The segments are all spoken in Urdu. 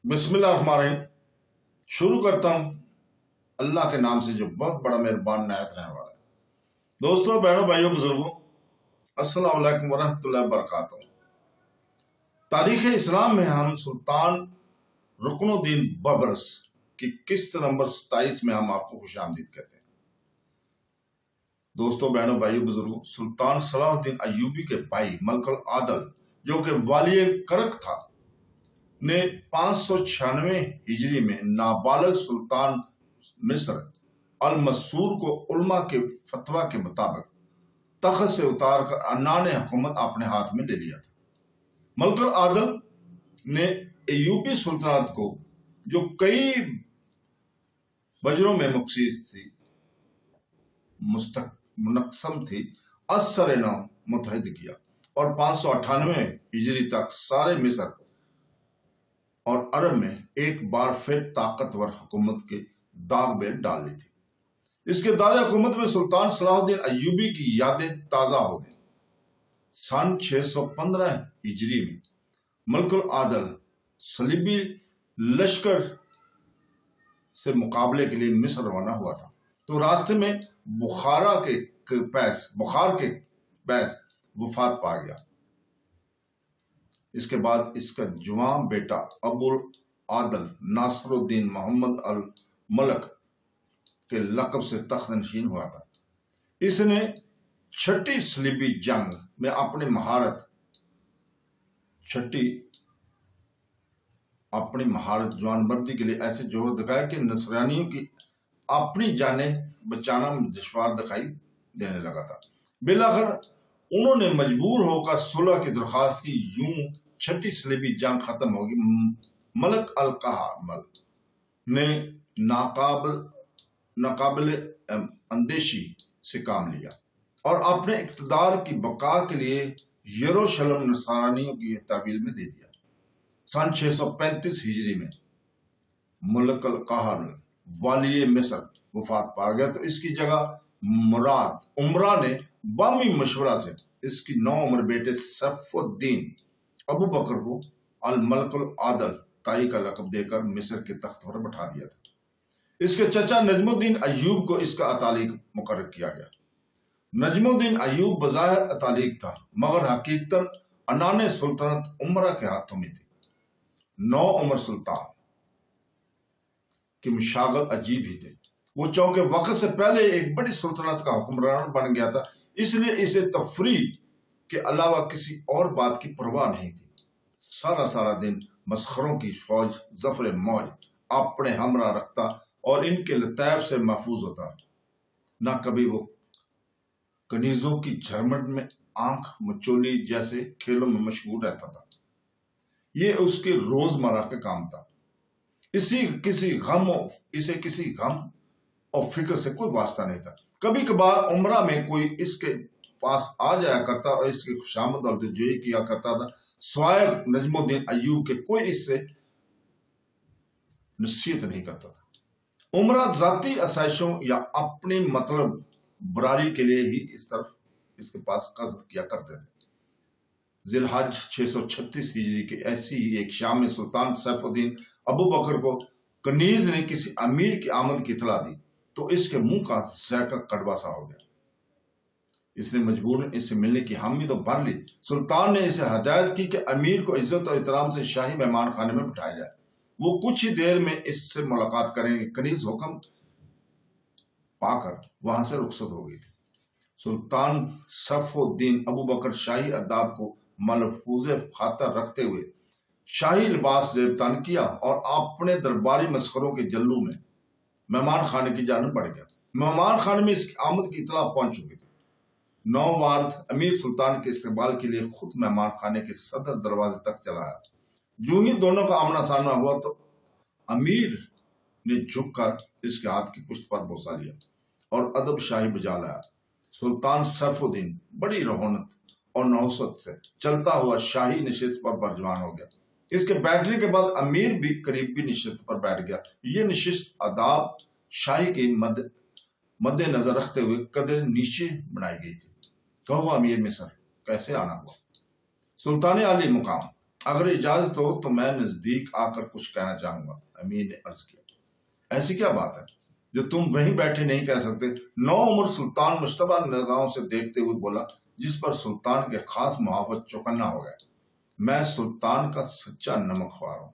بسم اللہ الرحمن الرحیم۔ شروع کرتا ہوں اللہ کے نام سے جو بہت بڑا مہربان نہایت رہنے والا ہے۔ دوستوں، بہنوں، بھائیوں، بزرگوں، السلام علیکم ورحمۃ اللہ وبرکاتہ۔ تاریخ اسلام میں ہم سلطان رکن الدین ببرس کی قسط نمبر 27 میں ہم آپ کو خوش آمدید کہتے ہیں۔ دوستوں، بہنوں، بھائیوں، بزرگوں، سلطان صلاح الدین ایوبی کے بھائی ملک العادل جو کہ والی کرک تھا نے 596 ہجری میں نابالغ سلطان مصر المسور کو علماء کے فتویٰ کے مطابق تخت سے اتار کر عنان حکومت اپنے ہاتھ میں لے لیا تھا۔ ملک العادل نے ایوبی سلطنت کو جو کئی بجروں میں مقصد تھی منقسم تھی از سر نو متحد کیا اور 598 ہجری تک سارے مصر اور عرب میں ایک بار پھر طاقتور حکومت کے داغ میں ڈال لی تھی۔ اس کے دار حکومت میں سلطان صلاح الدین ایوبی کی یادیں تازہ ہو گئیں۔ سن 615 ہجری میں ملک العادل صلیبی لشکر سے مقابلے کے لیے مصر روانہ ہوا تھا، تو راستے میں بخار کے باعث وفات پا گیا۔ اس کے بعد اس کا جوان بیٹا ابو العادل ناصر الدین محمد الملک کے لقب سے تخت نشین ہوا تھا۔ اس نے چھٹی صلیبی جنگ میں اپنی مہارت جوان بردی کے لیے ایسے جوہر دکھایا کہ نصرانیوں کی اپنی جانیں بچانا دشوار دکھائی دینے لگا تھا۔ بالآخر انہوں نے مجبور ہو کر صلح کی درخواست کی۔ یوں چھٹی صلیبی جنگ ختم ہوگی۔ ملک القہر نے ناقابل اندیشی سے کام لیا اور اپنے اقتدار کی بقا کے لیے یروشلم نصرانیوں کی تحویل میں دے دیا۔ سن 635 ہجری میں ملک القہر والی مصر وفات پا گیا، تو اس کی جگہ عمرہ نے بامی مشورہ سے اس کی نوعمر بیٹے سیف الدین ابو بکر کو الملک العادل تائی کا لقب دے کر مصر کے تخت پر بٹھا دیا تھا۔ اس کے چچا نجم الدین ایوب کو اس کا اتالیق مقرر کیا گیا۔ نجم الدین ایوب بظاہر اتالیق تھا، مگر حقیقتاً عنان سلطنت عمرہ کے ہاتھوں میں تھی۔ نوعمر سلطان کے مشاغل عجیب ہی تھے۔ وہ چونکہ وقت سے پہلے ایک بڑی سلطنت کا حکمران بن گیا تھا، اس لیے اسے تفریح کے علاوہ کسی اور بات کی پرواہ نہیں تھی۔ سارا دن مسخروں کی فوج ظفر موج اپنے ہمراہ رکھتا اور ان کے لطائف سے محفوظ ہوتا، نہ کبھی وہ کنیزوں کی جھرمٹ میں آنکھ مچولی جیسے کھیلوں میں مشغول رہتا تھا۔ یہ اس کے روزمرہ کا کام تھا۔ اسے کسی غم اور فکر سے کوئی واسطہ نہیں تھا۔ کبھی کبھار عمرہ میں کوئی اس کے پاس آ جایا کرتا اور اس کی خوشامد اور دلجوئی کیا کرتا تھا، سوائے نجم الدین ایوب کے کوئی اس سے نصیحت نہیں کرتا تھا۔ عمرہ ذاتی آسائشوں یا اپنی مطلب براری کے لیے ہی اس کے پاس قصد کیا کرتے تھے۔ ذی الحج 636 ہجری کے ایسی ہی ایک شام میں سلطان سیف الدین ابو بکر کو کنیز نے کسی امیر کی آمد کی اطلاع دی، تو اس کے منہ کا ذائقہ کڑوا سا ہو گیا۔ اس نے مجبوراً اس سے ملنے کی حامی تو بھر لی۔ سلطان نے اسے ہدایت کی کہ امیر کو عزت اور احترام سے شاہی مہمان خانے میں بٹھایا جائے، وہ کچھ ہی دیر میں اس سے ملاقات کریں گے۔ کنیز حکم پا کر وہاں سے رخصت ہو گئی تھی۔ سلطان سیف الدین ابو بکر شاہی آداب کو ملحوظ خاطر رکھتے ہوئے شاہی لباس زیب تن کیا اور اپنے درباری مسخروں کے جلو میں مہمان خانے کی جانب بڑھ گیا۔ مہمان خانے میں اس کی آمد کی اطلاع پہنچ چکی تھی۔ نووارد امیر سلطان کے استقبال کے لیے خود مہمان خانے کے صدر دروازے تک چلا آیا۔ جو ہی دونوں کا آمنا سامنا ہوا تو امیر نے جھک کر اس کے ہاتھ کی پشت پر بوسہ لیا اور ادب شاہی بجا لایا۔ سلطان سیف الدین بڑی رہونت اور نحوست سے چلتا ہوا شاہی نشست پر برجمان ہو گیا۔ اس کے بیٹھنے کے بعد امیر بھی قریبی نشست پر بیٹھ گیا۔ یہ نشست آداب شاہی کی مد نظر رکھتے ہوئے قدر نیچے بنائی گئی تھی۔ کہو امیر مصر کیسے آنا ہوا؟ سلطان عالی مقام اگر اجازت ہو تو میں نزدیک آ کر کچھ کہنا چاہوں گا۔ امیر نے عرض کیا، ایسی کیا بات ہے جو تم وہیں بیٹھے نہیں کہہ سکتے؟ نو عمر سلطان مشتبہ نگاہوں سے دیکھتے ہوئے بولا، جس پر سلطان کے خاص محافظ چوکنا ہو گیا۔ میں سلطان کا سچا نمک خوار ہوں،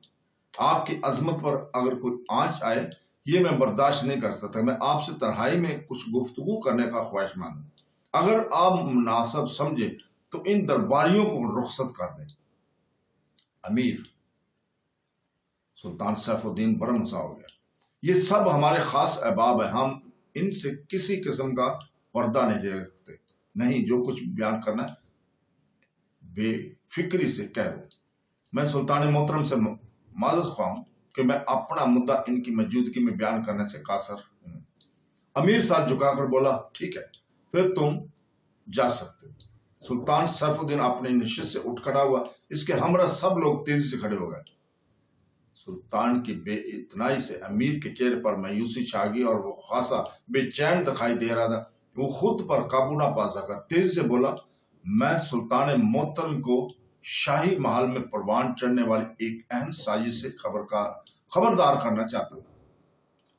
آپ کی عظمت پر اگر کوئی آنچ آئے یہ میں برداشت نہیں کر سکتا۔ میں آپ سے تنہائی میں کچھ گفتگو کرنے کا خواہش مند ہوں، اگر آپ مناسب سمجھے تو ان درباریوں کو رخصت کر دیں۔ امیر سلطان سیف الدین برہم سا ہو گیا، یہ سب ہمارے خاص احباب ہیں، ہم ان سے کسی قسم کا پردہ نہیں لے رکھتے۔ نہیں، جو کچھ بیان کرنا ہے بے فکری سے کہہ دو۔ میں سلطان محترم سے معذرت خواہ ہوں کہ میں اپنا مدعا ان کی موجودگی میں بیان کرنے سے قاصر ہوں۔ امیر ساتھ جھکا کر بولا، ٹھیک ہے، پھر تم جا سکتے ہو۔ سلطان سیف الدین اپنی نشست سے اٹھ کھڑا ہوا، اس کے ہمراہ سب لوگ تیزی سے کھڑے ہو گئے۔ سلطان کی بے اتنائی سے امیر کے چہرے پر مایوسی چھا گئی اور وہ خاصا بے چین دکھائی دے رہا تھا۔ وہ خود پر قابو نہ پا سکا، تیزی سے بولا، میں سلطان محترم کو شاہی محل میں پروان چڑھنے والی ایک اہم سازش سے خبردار کرنا چاہتا ہوں،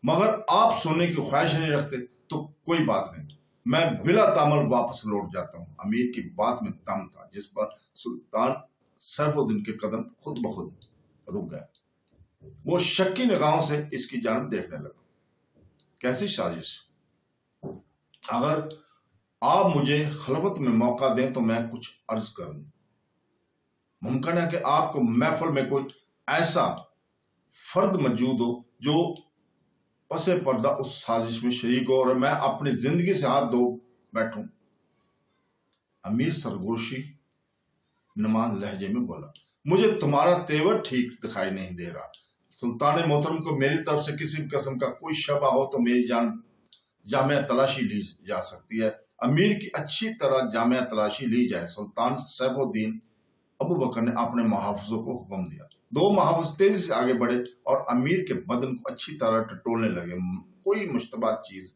مگر آپ سننے کی خواہش نہیں رکھتے تو کوئی بات نہیں، میں بلا تعمل واپس لوٹ جاتا ہوں۔ امیر کی بات میں دم تھا، جس پر سلطان سیف الدین کے قدم خود بخود رک گئے۔ وہ شکی نگاہوں سے اس کی جانب دیکھنے لگا۔ کیسی سازش؟ اگر آپ مجھے خلوت میں موقع دیں تو میں کچھ عرض کروں۔ ممکن ہے کہ آپ کو محفل میں کوئی ایسا فرد موجود ہو جو پس پردہ اس سازش میں شریک ہو اور میں اپنی زندگی سے ہاتھ دھو بیٹھوں۔ امیر سرگوشی نما لہجے میں بولا، مجھے تمہارا تیور ٹھیک دکھائی نہیں دے رہا۔ سلطان محترم کو میری طرف سے کسی قسم کا کوئی شبہ ہو تو میری جامعہ تلاشی لی جا سکتی ہے۔ امیر کی اچھی طرح جامعہ تلاشی لی جائے۔ سلطان سیف الدین ابو بکر نے اپنے محافظوں کو حکم دیا۔ دو محافظ تیزی سے آگے بڑھے اور امیر کے بدن کو اچھی طرح ٹٹولنے لگے۔ کوئی مشتبہ چیز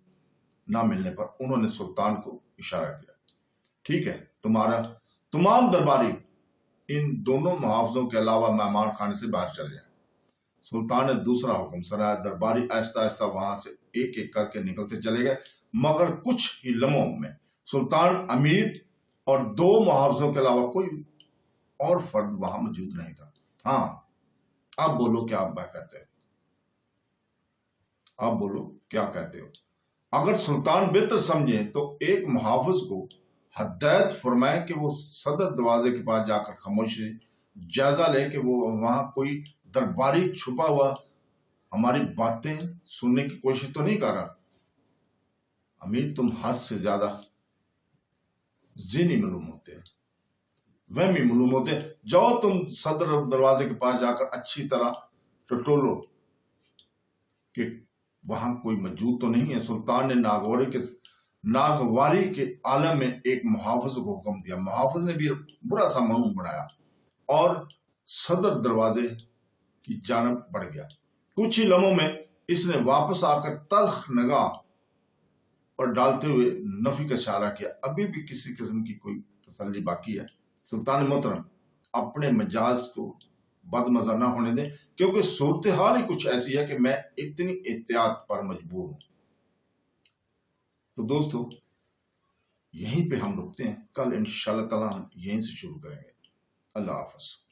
نہ ملنے پر انہوں نے سلطان کو اشارہ کیا، ٹھیک ہے، تمام درباری ان دونوں محافظوں کے علاوہ مہمان خانے سے باہر چلے جائیں۔ سلطان نے دوسرا حکم سنایا۔ درباری آہستہ آہستہ وہاں سے ایک ایک کر کے نکلتے چلے گئے، مگر کچھ ہی لمحوں میں سلطان، امیر اور دو محافظوں کے علاوہ کوئی اور فرد وہاں موجود نہیں تھا۔ ہاں، اب بولو کیا کہتے ہو؟ اب بولو کیا کہتے ہو؟ اگر سلطان بہتر سمجھیں تو ایک محافظ کو ہدایت فرمائے کہ وہ صدر دروازے کے پاس جا کر خاموشی جائزہ لے کہ وہ وہاں کوئی درباری چھپا ہوا ہماری باتیں سننے کی کوشش تو نہیں کر رہا۔ امیر، تم حد سے زیادہ ذہنی معلوم ہوتے ہیں، وہمی معلوم ہوتے ہیں۔ جاؤ تم صدر دروازے کے پاس جا کر اچھی طرح ٹٹولو کہ وہاں کوئی موجود تو نہیں ہے۔ سلطان نے ناگواری کے عالم میں ایک محافظ کو حکم دیا۔ محافظ نے بھی برا سا منہ بڑھایا اور صدر دروازے کی جانب بڑھ گیا۔ کچھ ہی لمحوں میں اس نے واپس آ کر تلخ نگاہ پر ڈالتے ہوئے نفی کا اشارہ کیا، ابھی بھی کسی قسم کی کوئی تسلی باقی ہے۔ سلطان محترم، اپنے مجاز کو بدمزہ نہ ہونے دیں، کیونکہ صورتحال ہی کچھ ایسی ہے کہ میں اتنی احتیاط پر مجبور ہوں۔ تو دوستو، یہیں پہ ہم رکتے ہیں، کل انشاءاللہ تعالی ہم یہیں سے شروع کریں گے۔ اللہ حافظ۔